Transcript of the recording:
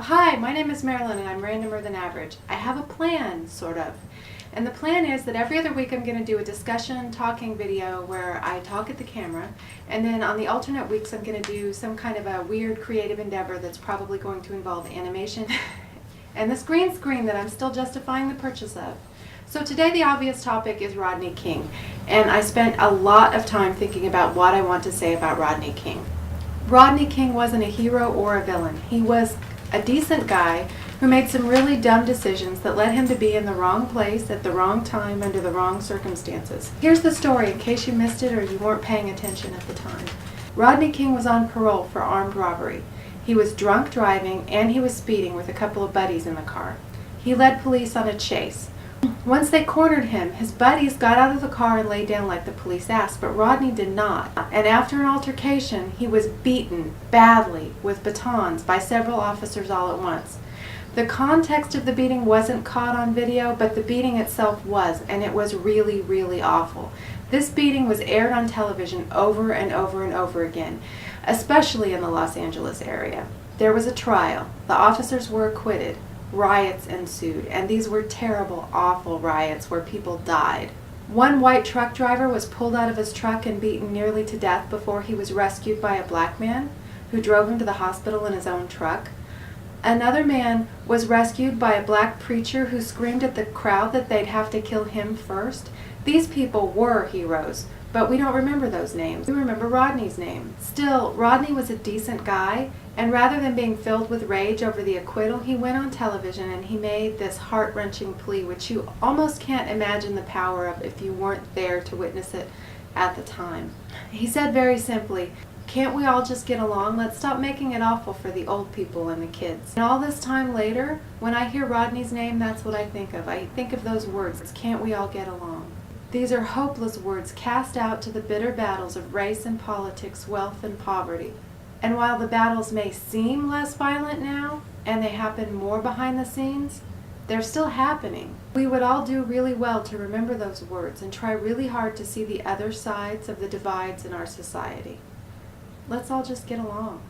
Hi, my name is Marilyn and I'm randomer than average. I have a plan, sort of. And the plan is that every other week I'm going to do a discussion talking video where I talk at the camera, and then on the alternate weeks I'm going to do some kind of a weird creative endeavor that's probably going to involve animation and this green screen that I'm still justifying the purchase of. So today the obvious topic is Rodney King, and I spent a lot of time thinking about what I want to say about Rodney King. Rodney King wasn't a hero or a villain. He was a decent guy who made some really dumb decisions that led him to be in the wrong place at the wrong time under the wrong circumstances. Here's the story in case you missed it or you weren't paying attention at the time. Rodney King was on parole for armed robbery. He was drunk driving and he was speeding with a couple of buddies in the car. He led police on a chase. Once they cornered him, his buddies got out of the car and lay down like the police asked, but Rodney did not. And after an altercation, he was beaten badly with batons by several officers all at once. The context of the beating wasn't caught on video, but the beating itself was, and it was really, really awful. This beating was aired on television over and over and over again, especially in the Los Angeles area. There was a trial. The officers were acquitted. Riots ensued, and these were terrible, awful riots where people died. One white truck driver was pulled out of his truck and beaten nearly to death before he was rescued by a black man who drove him to the hospital in his own truck. Another man was rescued by a black preacher who screamed at the crowd that they'd have to kill him first. These people were heroes, but we don't remember those names. We remember Rodney's name. Still, Rodney was a decent guy, and rather than being filled with rage over the acquittal, he went on television and he made this heart-wrenching plea, which you almost can't imagine the power of if you weren't there to witness it at the time. He said very simply, "Can't we all just get along? Let's stop making it awful for the old people and the kids." And all this time later, when I hear Rodney's name, that's what I think of. I think of those words, "Can't we all get along?" These are hopeless words cast out to the bitter battles of race and politics, wealth and poverty. And while the battles may seem less violent now, and they happen more behind the scenes, they're still happening. We would all do really well to remember those words and try really hard to see the other sides of the divides in our society. Let's all just get along.